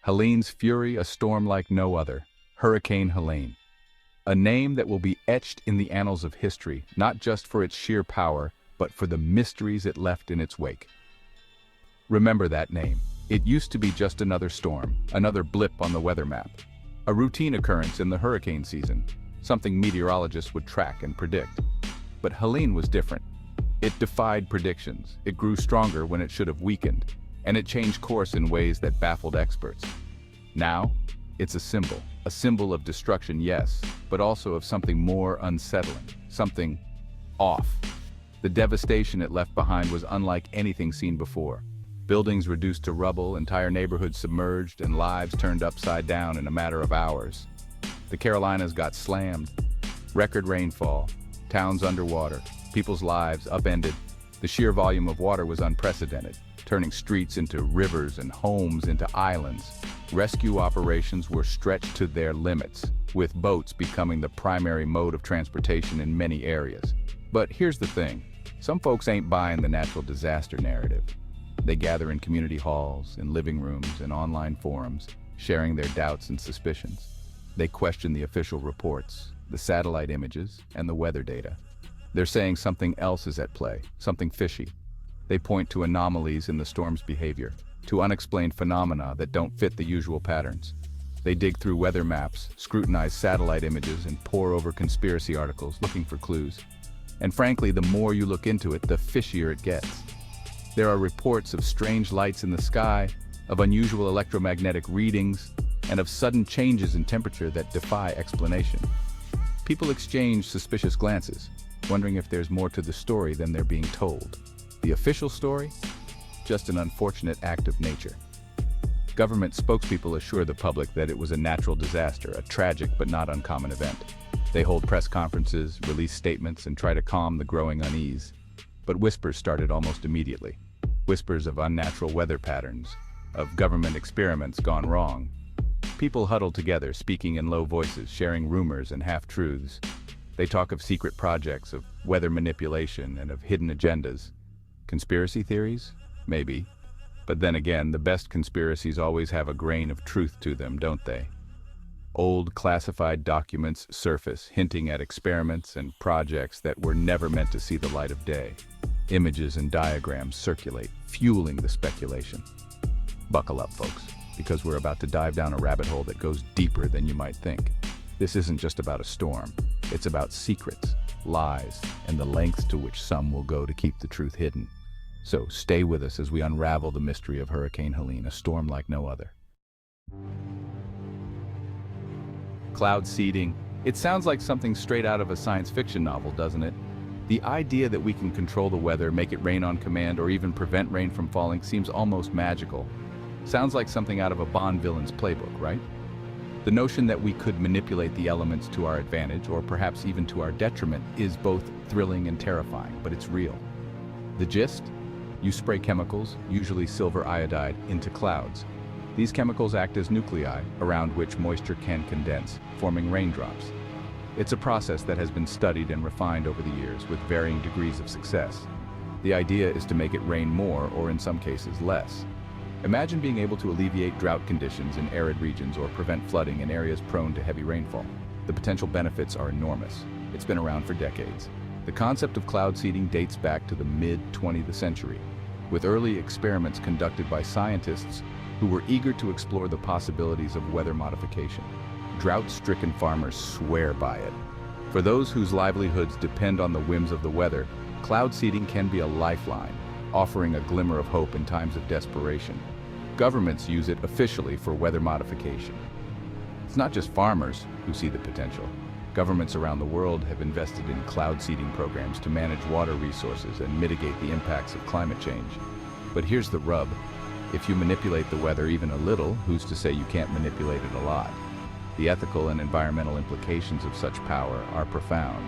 Helene's fury, a storm like no other. Hurricane Helene. A name that will be etched in the annals of history, not just for its sheer power, but for the mysteries it left in its wake. Remember that name. It used to be just another storm, another blip on the weather map. A routine occurrence in the hurricane season, something meteorologists would track and predict. But Helene was different. It defied predictions, it grew stronger when it should have weakened, and it changed course in ways that baffled experts. Now, it's a symbol of destruction, yes, but also of something more unsettling, something off. The devastation it left behind was unlike anything seen before. Buildings reduced to rubble, entire neighborhoods submerged, and lives turned upside down in a matter of hours. The Carolinas got slammed. Record rainfall, towns underwater, people's lives upended. The sheer volume of water was unprecedented, turning streets into rivers and homes into islands. Rescue operations were stretched to their limits, with boats becoming the primary mode of transportation in many areas. But here's the thing, some folks ain't buying the natural disaster narrative. They gather in community halls, in living rooms, and online forums, sharing their doubts and suspicions. They question the official reports, the satellite images, and the weather data. They're saying something else is at play, something fishy. They point to anomalies in the storm's behavior, to unexplained phenomena that don't fit the usual patterns. They dig through weather maps, scrutinize satellite images, and pore over conspiracy articles looking for clues. And frankly, the more you look into it, the fishier it gets. There are reports of strange lights in the sky, of unusual electromagnetic readings, and of sudden changes in temperature that defy explanation. People exchange suspicious glances, wondering if there's more to the story than they're being told. The official story? Just an unfortunate act of nature. Government spokespeople assure the public that it was a natural disaster, a tragic but not uncommon event. They hold press conferences, release statements, and try to calm the growing unease. But whispers started almost immediately. Whispers of unnatural weather patterns, of government experiments gone wrong. People huddled together, speaking in low voices, sharing rumors and half-truths. They talk of secret projects, of weather manipulation, and of hidden agendas. Conspiracy theories? Maybe. But then again, the best conspiracies always have a grain of truth to them, don't they? Old classified documents surface, hinting at experiments and projects that were never meant to see the light of day. Images and diagrams circulate, fueling the speculation. Buckle up, folks, because we're about to dive down a rabbit hole that goes deeper than you might think. This isn't just about a storm. It's about secrets, lies, and the lengths to which some will go to keep the truth hidden. So stay with us as we unravel the mystery of Hurricane Helene, a storm like no other. Cloud seeding. It sounds like something straight out of a science fiction novel, doesn't it? The idea that we can control the weather, make it rain on command, or even prevent rain from falling seems almost magical. Sounds like something out of a Bond villain's playbook, right? The notion that we could manipulate the elements to our advantage, or perhaps even to our detriment, is both thrilling and terrifying, but it's real. The gist? You spray chemicals, usually silver iodide, into clouds. These chemicals act as nuclei, around which moisture can condense, forming raindrops. It's a process that has been studied and refined over the years, with varying degrees of success. The idea is to make it rain more, or in some cases less. Imagine being able to alleviate drought conditions in arid regions or prevent flooding in areas prone to heavy rainfall. The potential benefits are enormous. It's been around for decades. The concept of cloud seeding dates back to the mid-20th century, with early experiments conducted by scientists who were eager to explore the possibilities of weather modification. Drought-stricken farmers swear by it. For those whose livelihoods depend on the whims of the weather, cloud seeding can be a lifeline, offering a glimmer of hope in times of desperation. Governments use it officially for weather modification. It's not just farmers who see the potential. Governments around the world have invested in cloud seeding programs to manage water resources and mitigate the impacts of climate change. But here's the rub. If you manipulate the weather even a little, who's to say you can't manipulate it a lot? The ethical and environmental implications of such power are profound.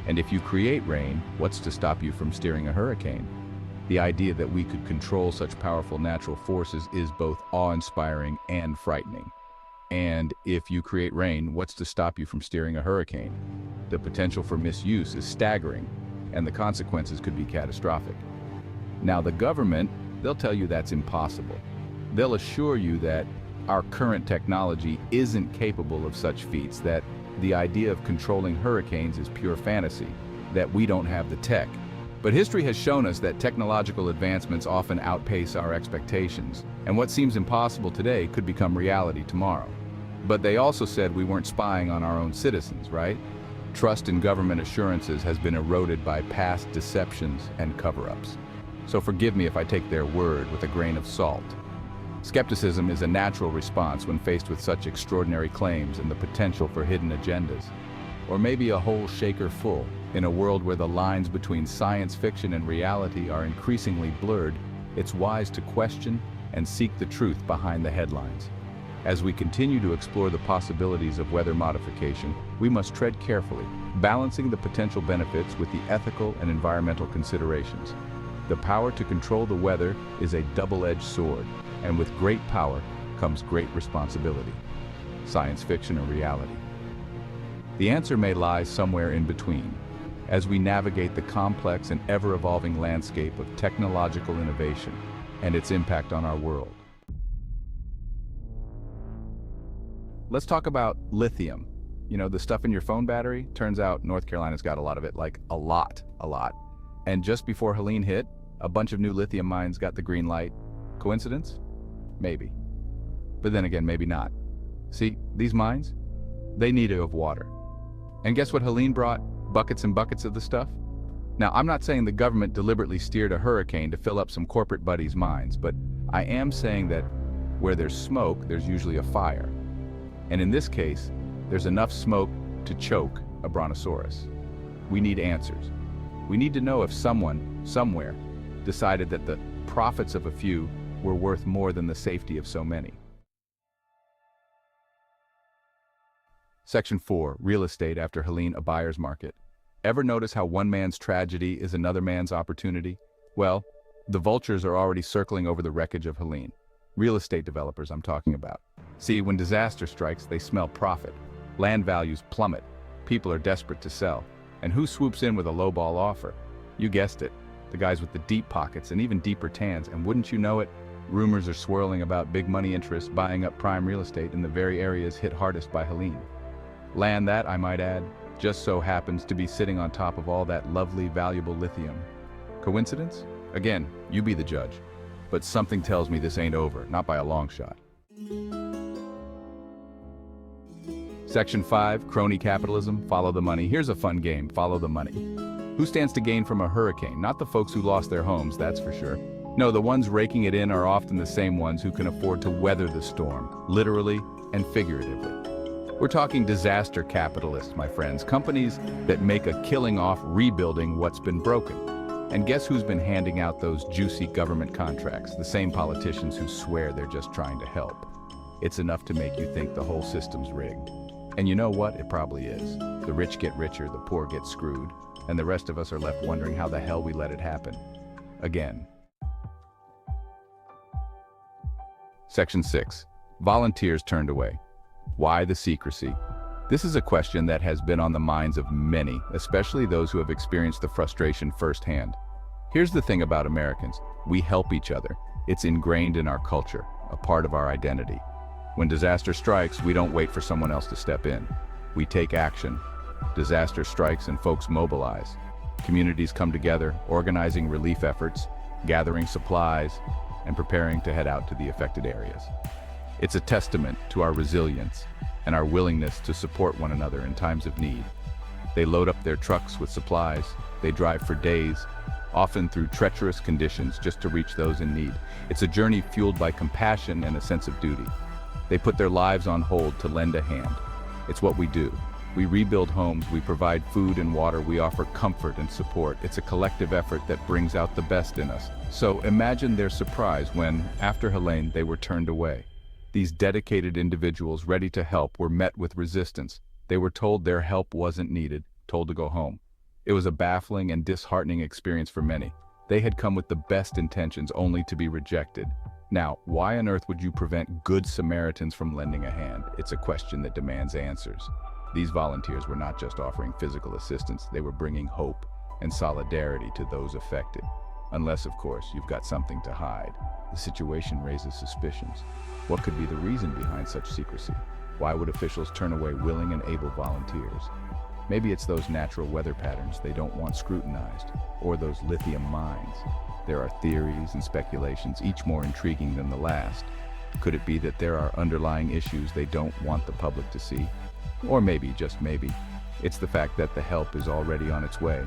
And if you create rain, what's to stop you from steering a hurricane? The idea that we could control such powerful natural forces is both awe-inspiring and frightening. And if you create rain, what's to stop you from steering a hurricane? The potential for misuse is staggering, and the consequences could be catastrophic. Now, the government, they'll tell you that's impossible. They'll assure you that our current technology isn't capable of such feats, that the idea of controlling hurricanes is pure fantasy, that we don't have the tech. But history has shown us that technological advancements often outpace our expectations, and what seems impossible today could become reality tomorrow. But they also said we weren't spying on our own citizens, right? Trust in government assurances has been eroded by past deceptions and cover-ups. So forgive me if I take their word with a grain of salt. Skepticism is a natural response when faced with such extraordinary claims and the potential for hidden agendas. Or maybe a whole shaker full. In a world where the lines between science fiction and reality are increasingly blurred, it's wise to question and seek the truth behind the headlines. As we continue to explore the possibilities of weather modification, we must tread carefully, balancing the potential benefits with the ethical and environmental considerations. The power to control the weather is a double-edged sword, and with great power comes great responsibility. Science fiction or reality? The answer may lie somewhere in between, as we navigate the complex and ever-evolving landscape of technological innovation and its impact on our world. Let's talk about lithium. You know, the stuff in your phone battery? Turns out North Carolina's got a lot of it, like a lot. And just before Helene hit, a bunch of new lithium mines got the green light. Coincidence? Maybe. But then again, maybe not. See, these mines, they need of water. And guess what Helene brought? Buckets and buckets of the stuff? Now, I'm not saying the government deliberately steered a hurricane to fill up some corporate buddies' mines, but I am saying that where there's smoke, there's usually a fire. And in this case, there's enough smoke to choke a brontosaurus. We need answers. We need to know if someone, somewhere, decided that the profits of a few were worth more than the safety of so many. Section 4, Real Estate after Helene, a buyer's market. Ever notice how one man's tragedy is another man's opportunity? Well, the vultures are already circling over the wreckage of Helene. Real estate developers I'm talking about. See, when disaster strikes, they smell profit. Land values plummet. People are desperate to sell. And who swoops in with a lowball offer? You guessed it, the guys with the deep pockets and even deeper tans. And wouldn't you know it, rumors are swirling about big money interests buying up prime real estate in the very areas hit hardest by Helene. Land that, I might add, just so happens to be sitting on top of all that lovely, valuable lithium. Coincidence? Again, you be the judge. But something tells me this ain't over, not by a long shot. Section 5, Crony Capitalism, Follow the Money. Here's a fun game, follow the money. Who stands to gain from a hurricane? Not the folks who lost their homes, that's for sure. No, the ones raking it in are often the same ones who can afford to weather the storm, literally and figuratively. We're talking disaster capitalists, my friends, companies that make a killing off rebuilding what's been broken. And guess who's been handing out those juicy government contracts? The same politicians who swear they're just trying to help. It's enough to make you think the whole system's rigged. And you know what? It probably is. The rich get richer, the poor get screwed, and the rest of us are left wondering how the hell we let it happen. Again. Section 6. Volunteers turned away. Why the secrecy? This is a question that has been on the minds of many, especially those who have experienced the frustration firsthand. Here's the thing about Americans. We help each other. It's ingrained in our culture, a part of our identity. When disaster strikes, we don't wait for someone else to step in. We take action. Disaster strikes and folks mobilize. Communities come together, organizing relief efforts, gathering supplies, and preparing to head out to the affected areas. It's a testament to our resilience and our willingness to support one another in times of need. They load up their trucks with supplies. They drive for days, often through treacherous conditions, just to reach those in need. It's a journey fueled by compassion and a sense of duty. They put their lives on hold to lend a hand. It's what we do. We rebuild homes, we provide food and water, we offer comfort and support. It's a collective effort that brings out the best in us. So imagine their surprise when, after Helene, they were turned away. These dedicated individuals ready to help were met with resistance. They were told their help wasn't needed, told to go home. It was a baffling and disheartening experience for many. They had come with the best intentions only to be rejected. Now, why on earth would you prevent good Samaritans from lending a hand? It's a question that demands answers. These volunteers were not just offering physical assistance, they were bringing hope and solidarity to those affected. Unless, of course, you've got something to hide. The situation raises suspicions. What could be the reason behind such secrecy? Why would officials turn away willing and able volunteers? Maybe it's those natural weather patterns they don't want scrutinized, or those lithium mines. There are theories and speculations, each more intriguing than the last. Could it be that there are underlying issues they don't want the public to see? Or maybe, just maybe, it's the fact that the help is already on its way.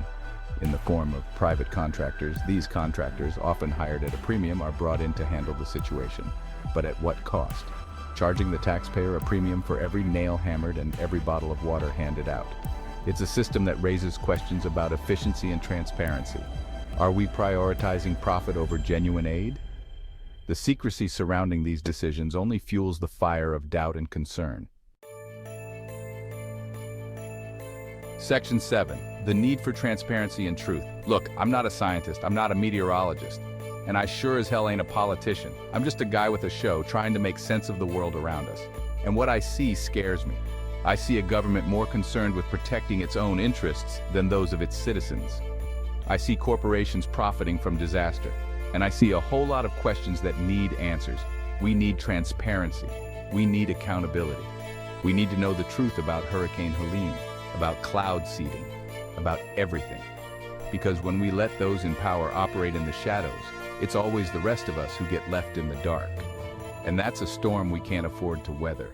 In the form of private contractors, these contractors, often hired at a premium, are brought in to handle the situation. But at what cost? Charging the taxpayer a premium for every nail hammered and every bottle of water handed out. It's a system that raises questions about efficiency and transparency. Are we prioritizing profit over genuine aid? The secrecy surrounding these decisions only fuels the fire of doubt and concern. Section 7. The need for transparency and truth. Look, I'm not a scientist, I'm not a meteorologist, and I sure as hell ain't a politician. I'm just a guy with a show trying to make sense of the world around us. And what I see scares me. I see a government more concerned with protecting its own interests than those of its citizens. I see corporations profiting from disaster, and I see a whole lot of questions that need answers. We need transparency. We need accountability. We need to know the truth about Hurricane Helene, about cloud seeding, about everything. Because when we let those in power operate in the shadows, it's always the rest of us who get left in the dark. And that's a storm we can't afford to weather.